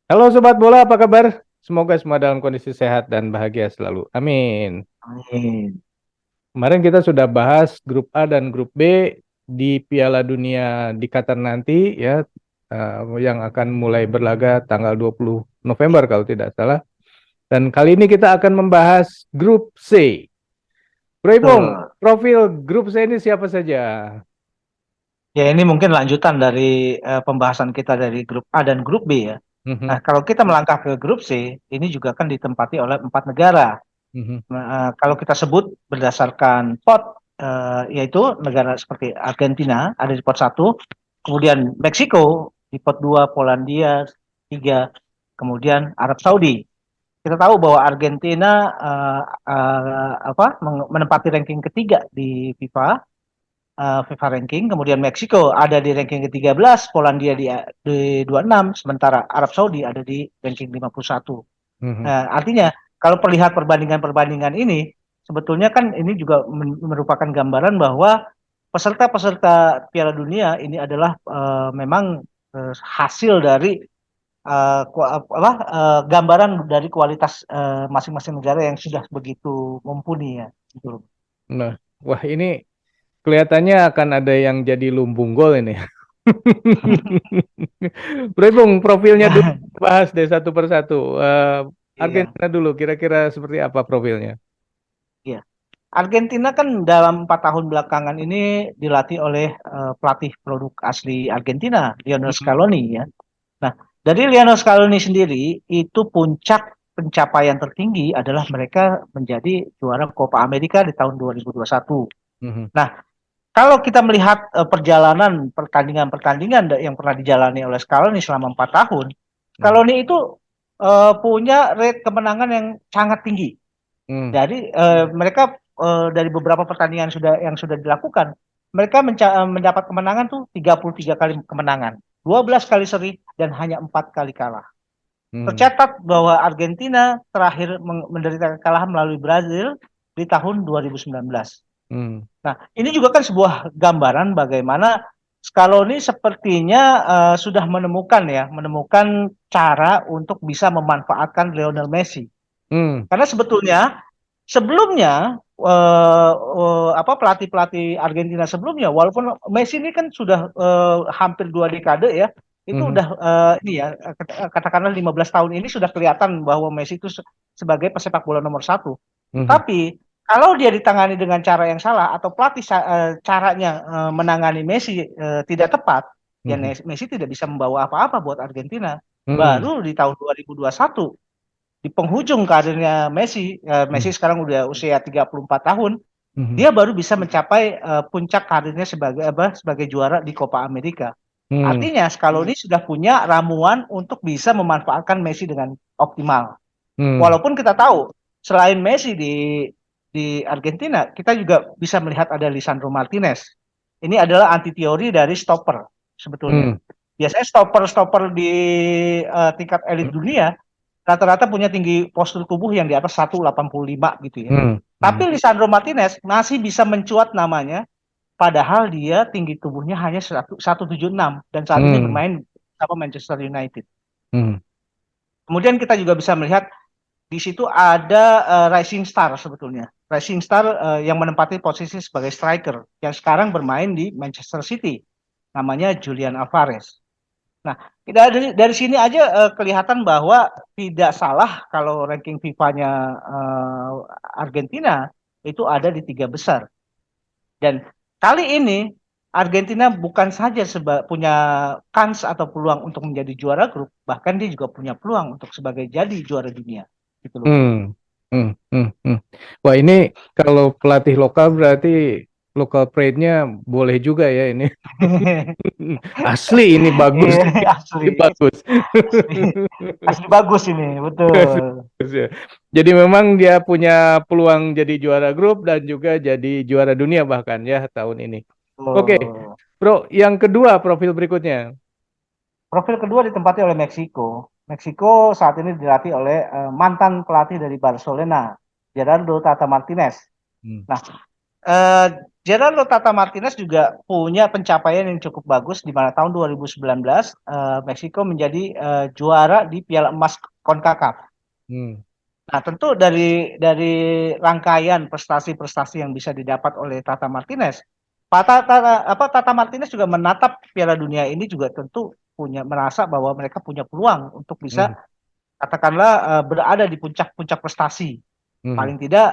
Halo Sobat Bola, apa kabar? Semoga semua dalam kondisi sehat dan bahagia selalu. Amin. Amin. Kemarin kita sudah bahas grup A dan grup B di Piala Dunia di Qatar nanti ya, yang akan mulai berlaga tanggal 20 November kalau tidak salah. Dan kali ini kita akan membahas grup C. Bro Ipung, Betul. profil grup C ini siapa saja? Ya, ini mungkin lanjutan dari pembahasan kita dari grup A dan grup B ya. Nah, Mhm, kalau kita melangkah ke grup C, ini juga kan ditempati oleh 4 negara. mhm, Nah, kalau kita sebut berdasarkan pot, yaitu negara seperti Argentina ada di pot satu, kemudian Meksiko di pot 2, Polandia 3, kemudian Arab Saudi. Kita tahu bahwa Argentina menempati ranking ketiga di FIFA ranking, kemudian Meksiko ada di ranking ke-13, Polandia di 26, sementara Arab Saudi ada di ranking 51. mhm. Nah, artinya kalau perlihat perbandingan-perbandingan ini, sebetulnya kan ini juga merupakan gambaran bahwa peserta-peserta Piala Dunia ini adalah memang hasil dari gambaran dari kualitas masing-masing negara yang sudah begitu mumpuni ya. Gitu. Nah, wah ini kelihatannya akan ada yang jadi lumbung gol ini. Bro Ipung, profilnya dulu bahas deh satu persatu. Iya, Argentina dulu, kira-kira seperti apa profilnya? iya. Argentina kan dalam 4 tahun belakangan ini dilatih oleh pelatih produk asli Argentina, Lionel Mhm, Scaloni ya. Nah, dari Lionel Scaloni sendiri itu puncak pencapaian tertinggi adalah mereka menjadi juara Copa America di tahun 2021. mhm, Nah, kalau kita melihat perjalanan pertandingan-pertandingan yang pernah dijalani oleh Scaloni selama 4 tahun, mhm, Scaloni itu punya rate kemenangan yang sangat tinggi. mhm, Jadi mereka dari beberapa pertandingan yang sudah dilakukan, mereka mendapat kemenangan tuh 33 kali kemenangan, 12 kali seri dan hanya 4 kali kalah. mhm, Tercatat bahwa Argentina terakhir menderita kekalahan melalui Brazil di tahun 2019. mhm, Nah, ini juga kan sebuah gambaran bagaimana Scaloni sepertinya sudah menemukan cara untuk bisa memanfaatkan Lionel Messi. mhm, Karena sebetulnya sebelumnya pelatih-pelatih Argentina sebelumnya, walaupun Messi ini kan sudah hampir 2 dekade ya, itu mhm, udah ini ya katakanlah 15 tahun ini sudah kelihatan bahwa Messi itu sebagai pesepak bola nomor satu. mhm, Tapi kalau dia ditangani dengan cara yang salah atau pelatih caranya menangani Messi tidak tepat, ya mhm, Messi tidak bisa membawa apa-apa buat Argentina. mhm, Baru di tahun 2021 di penghujung karirnya Messi, Messi mhm, sekarang udah usia 34 tahun, mhm, dia baru bisa mencapai puncak karirnya sebagai juara di Copa America. mhm, Artinya Scaloni sudah punya ramuan untuk bisa memanfaatkan Messi dengan optimal. mhm, Walaupun kita tahu selain Messi di Argentina, kita juga bisa melihat ada Lisandro Martinez. Ini adalah anti teori dari stopper sebetulnya. mhm, Biasanya stopper-stopper di tingkat elit dunia rata-rata punya tinggi postur tubuh yang di atas 185 gitu ya. mhm, mhm, Tapi Lisandro Martinez masih bisa mencuat namanya, padahal dia tinggi tubuhnya hanya 176 dan saat ini mhm, bermain sama Manchester United. mhm, Kemudian kita juga bisa melihat di situ ada Rising Star sebetulnya. Rising Star yang menempati posisi sebagai striker yang sekarang bermain di Manchester City. Namanya Julian Alvarez. Nah, dari sini aja kelihatan bahwa tidak salah kalau ranking FIFA-nya Argentina itu ada di 3 besar. Dan kali ini Argentina bukan saja punya kans atau peluang untuk menjadi juara grup, bahkan dia juga punya peluang untuk sebagai jadi juara dunia. Gitu loh, Bung. mhm, mhm, mhm, mhm. Wah ini kalau pelatih lokal berarti lokal pride-nya boleh juga ya ini. Asli ini bagus, Iya, asli, ini bagus. asli, asli bagus ini, betul. Bagus ya. Jadi memang dia punya peluang jadi juara grup dan juga jadi juara dunia bahkan ya tahun ini. Oke, Betul. Bro, yang kedua profil berikutnya. Profil kedua ditempati oleh Meksiko. Meksiko saat ini dilatih oleh mantan pelatih dari Barcelona, Gerardo Tata Martinez. Hmm. Nah, eh, Gerardo Tata Martinez juga punya pencapaian yang cukup bagus di mana tahun 2019 Meksiko menjadi juara di Piala Emas CONCACAF. Hmm. Nah, tentu dari rangkaian prestasi-prestasi yang bisa didapat oleh Tata Martinez, Tata Martinez juga menatap Piala Dunia ini juga tentu merasa bahwa mereka punya peluang untuk bisa Hmm. katakanlah berada di puncak-puncak prestasi. Hmm. Paling tidak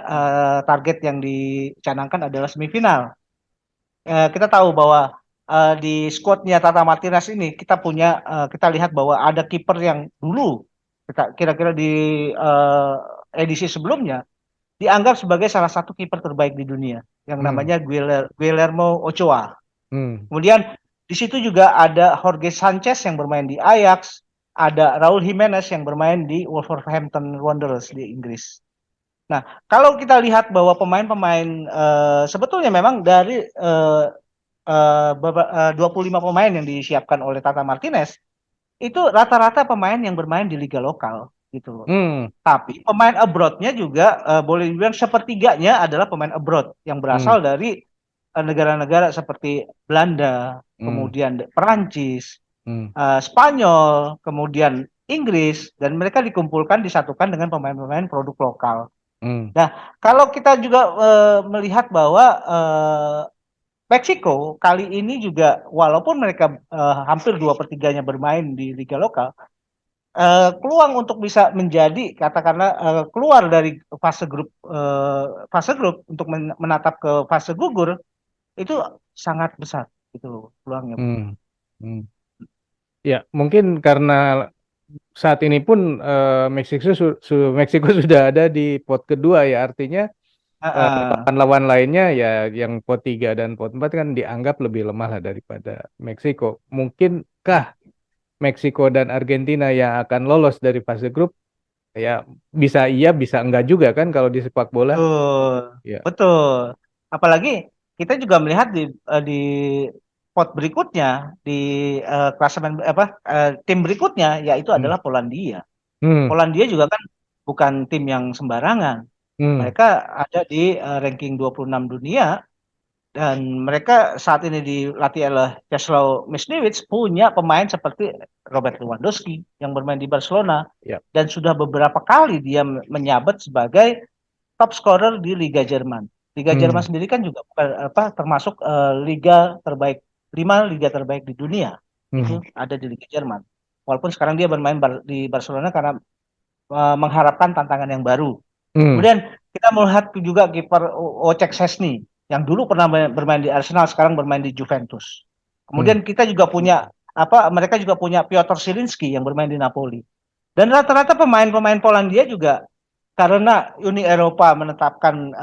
target yang dicanangkan adalah semifinal. Kita tahu bahwa di squadnya Tata Martinez ini kita lihat bahwa ada kiper yang dulu kita kira-kira di edisi sebelumnya dianggap sebagai salah satu kiper terbaik di dunia yang Hmm. namanya Guillermo Ochoa. Hmm. Kemudian di situ juga ada Jorge Sanchez yang bermain di Ajax, ada Raul Jimenez yang bermain di Wolverhampton Wanderers di Inggris. Nah, kalau kita lihat bahwa pemain-pemain sebetulnya memang dari 25 pemain yang disiapkan oleh Tata Martinez itu rata-rata pemain yang bermain di liga lokal gitu loh. Hmm. Tapi pemain abroad-nya juga boleh dibilang sepertiganya adalah pemain abroad yang Hmm. berasal dari negara-negara seperti Belanda, Hmm. kemudian Perancis, Hmm. Spanyol, kemudian Inggris, dan mereka dikumpulkan disatukan dengan pemain-pemain produk lokal. Hmm. Nah, kalau kita juga melihat bahwa Meksiko kali ini juga walaupun mereka hampir 2/3-nya bermain di liga lokal, peluang untuk bisa menjadi katakanlah keluar dari fase grup untuk menatap ke fase gugur itu sangat besar gitu loh peluangnya. Hmm. Hmm. Ya, mungkin karena saat ini pun Meksiko sudah ada di pot kedua ya, artinya Uh, lawan-lawan lainnya ya yang pot 3 dan pot 4 kan dianggap lebih lemah lah daripada Meksiko. Mungkinkah Meksiko dan Argentina yang akan lolos dari fase grup? Ya bisa iya, bisa enggak juga kan kalau di sepak bola. betul, Ya. betul. Apalagi kita juga melihat di pot berikutnya di klasemen tim berikutnya yaitu Hmm. adalah Polandia. Hmm. Polandia juga kan bukan tim yang sembarangan. Hmm. Mereka ada di ranking 26 dunia dan mereka saat ini dilatih oleh Czesław Michniewicz punya pemain seperti Robert Lewandowski yang bermain di Barcelona Ya. dan sudah beberapa kali dia menyabat sebagai top scorer di Liga Jerman. Liga Jerman Hmm. sendiri kan juga bukan termasuk liga terbaik 5 liga terbaik di dunia itu Hmm. ada di Liga Jerman. Walaupun sekarang dia bermain di Barcelona karena mengharapkan tantangan yang baru. Hmm. Kemudian kita melihat juga kiper Wojciech Szczesny yang dulu pernah bermain di Arsenal, sekarang bermain di Juventus. Hmm. Kemudian kita juga punya mereka juga punya Piotr Zielinski yang bermain di Napoli. Dan rata-rata pemain-pemain Polandia juga karena Uni Eropa menetapkan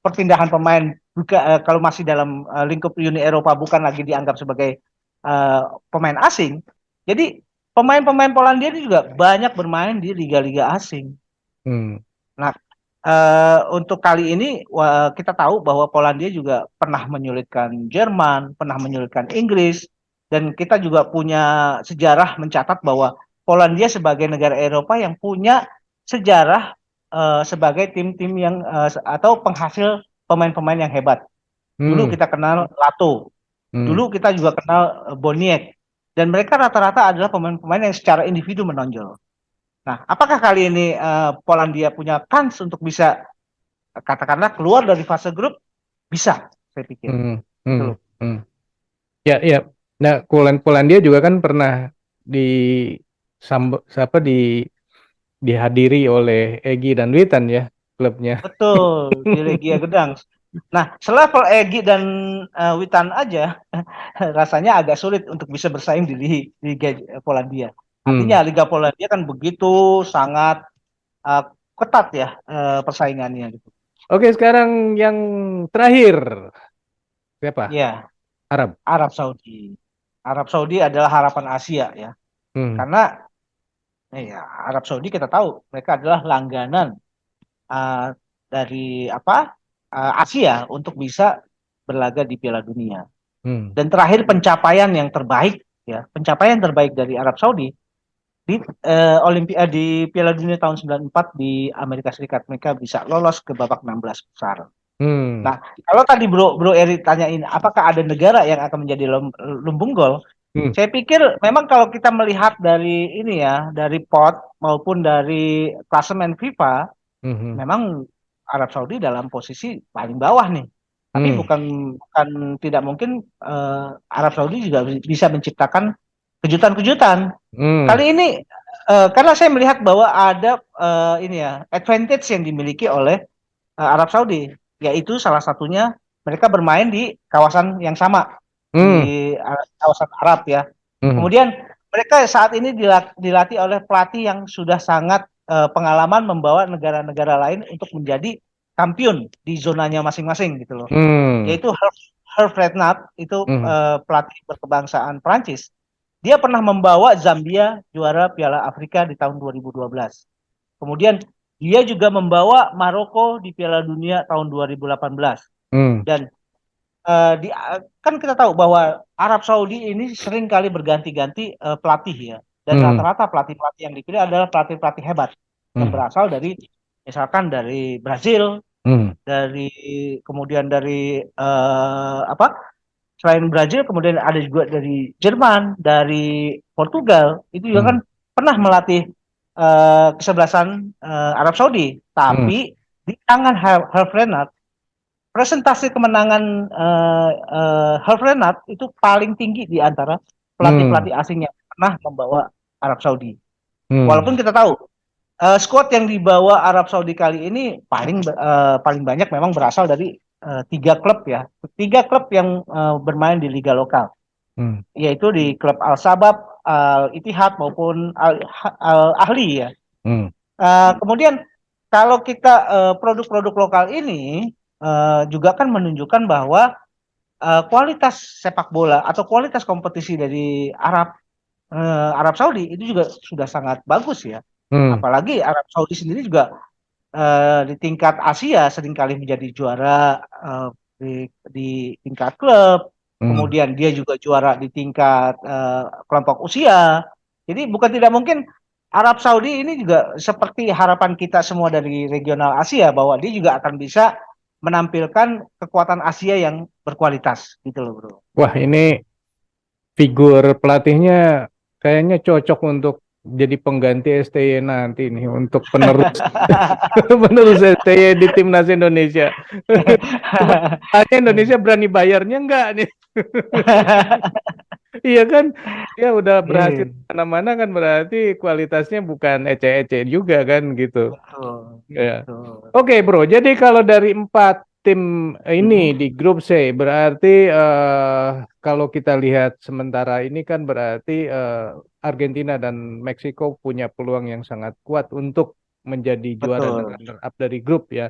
perpindahan pemain juga kalau masih dalam lingkup Uni Eropa bukan lagi dianggap sebagai pemain asing. Jadi pemain-pemain Polandia ini juga banyak bermain di liga-liga asing. Hmm. Nah, untuk kali ini kita tahu bahwa Polandia juga pernah menyulitkan Jerman, pernah menyulitkan Inggris, dan kita juga punya sejarah mencatat bahwa Polandia sebagai negara Eropa yang punya sejarah sebagai tim-tim yang atau penghasil pemain-pemain yang hebat. Dulu Hmm. kita kenal Lato, Hmm. dulu kita juga kenal Boniek, dan mereka rata-rata adalah pemain-pemain yang secara individu menonjol. Nah, apakah kali ini Polandia punya kans untuk bisa katakanlah keluar dari fase grup? Bisa, saya pikir. Hmm. Gitu Hmm. loh. Hmm. Ya, ya. Nah, Polandia juga kan pernah di siapa dihadiri oleh Egy dan Witan ya klubnya. Betul, di Legia Gedang. Nah, selevel Egy dan Witan aja, rasanya agak sulit untuk bisa bersaing di Liga Polandia. Hmm. Artinya Liga Polandia kan begitu sangat eh, ketat ya persaingannya gitu. Oke, sekarang yang terakhir siapa? Ya, Arab. Arab Saudi. Arab Saudi adalah harapan Asia ya. Hmm. Karena ya, Arab Saudi kita tahu mereka adalah langganan uh, dari Asia untuk bisa berlaga di Piala Dunia. Hmm. Dan terakhir pencapaian yang terbaik ya, pencapaian terbaik dari Arab Saudi di di Piala Dunia tahun 94 di Amerika Serikat mereka bisa lolos ke babak 16 besar. Hmm. Nah, kalau tadi Bro Bro Eri tanyain apakah ada negara yang akan menjadi lumbung gol, Hmm. saya pikir memang kalau kita melihat dari ini ya, dari pot maupun dari klasemen FIFA, Hmm. memang Arab Saudi dalam posisi paling bawah nih. Tapi Hmm. bukan tidak mungkin Arab Saudi juga bisa menciptakan kejutan-kejutan. Hmm. Kali ini karena saya melihat bahwa ada ini ya advantage yang dimiliki oleh Arab Saudi, yaitu salah satunya mereka bermain di kawasan yang sama Hmm. di kawasan Arab ya. Hmm. Kemudian mereka saat ini dilatih oleh pelatih yang sudah sangat pengalaman membawa negara-negara lain untuk menjadi kampiun di zonanya masing-masing gitu loh. Hmm. Yaitu Hervé Renard itu Hmm. pelatih berkebangsaan Prancis. Dia pernah membawa Zambia juara Piala Afrika di tahun 2012. Kemudian dia juga membawa Maroko di Piala Dunia tahun 2018. Hmm. Dan kan kita tahu bahwa Arab Saudi ini sering kali berganti-ganti pelatih ya. Dan Hmm. rata-rata pelatih-pelatih yang dipilih adalah pelatih-pelatih hebat yang Hmm. berasal dari misalkan dari Brazil, Hmm. dari kemudian dari apa? Selain Brazil kemudian ada juga dari Jerman, dari Portugal. Itu juga kan Hmm. pernah melatih kesebelasan Arab Saudi. Hmm. Tapi di tangan Herve Renard presentasi kemenangan Herve Renard itu paling tinggi di antara Hmm. pelatih-pelatih asing yang pernah membawa Arab Saudi. Walaupun Hmm. kita tahu skuad yang dibawa Arab Saudi kali ini paling banyak memang berasal dari tiga klub ya, tiga klub yang bermain di liga lokal, Hmm. yaitu di klub Al Sabab, Al Ittihad maupun Al Ahli ya. Hmm. Kemudian kalau kita produk-produk lokal ini juga kan menunjukkan bahwa kualitas sepak bola atau kualitas kompetisi dari Arab Saudi itu juga sudah sangat bagus ya. Hmm. Apalagi Arab Saudi sendiri juga di tingkat Asia seringkali menjadi juara di tingkat klub. Hmm. Kemudian dia juga juara di tingkat kelompok usia. Jadi bukan tidak mungkin Arab Saudi ini juga seperti harapan kita semua dari regional Asia bahwa dia juga akan bisa menampilkan kekuatan Asia yang berkualitas gitu loh bro. Wah, ini figur pelatihnya kayaknya cocok untuk jadi pengganti STY nanti nih untuk penerus penerus STY di timnas Indonesia. Tanya Indonesia berani bayarnya enggak nih? Iya kan? Dia udah berhasil Iya, mana-mana kan berarti kualitasnya bukan ece-ece juga kan gitu. betul, Ya. betul. Oke, Bro. Jadi kalau dari 4 tim ini Mhm. di grup C, berarti kalau kita lihat sementara ini kan berarti Argentina dan Meksiko punya peluang yang sangat kuat untuk menjadi juara dan Betul, runner up dari grup ya.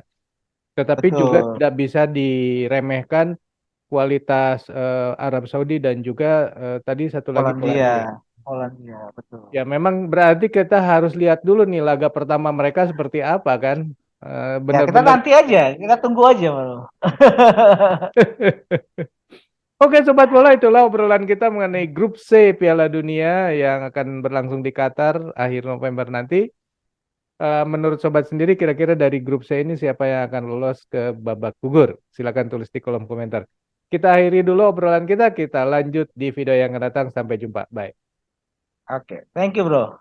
Tetapi juga betul. tidak bisa diremehkan kualitas Arab Saudi dan juga tadi satu lagi Polandia, Polandia. Polandia, betul. Ya, memang berarti kita harus lihat dulu nih laga pertama mereka seperti apa kan. Ya, kita Benar-benar. nanti aja, kita tunggu aja, bro. Oke, Sobat Bola, itulah obrolan kita mengenai grup C Piala Dunia yang akan berlangsung di Qatar akhir November nanti. Menurut Sobat sendiri, kira-kira dari grup C ini siapa yang akan lolos ke babak gugur? Silakan tulis di kolom komentar. Kita akhiri dulu obrolan kita lanjut di video yang akan datang. Sampai jumpa. Bye. Oke, thank you, bro.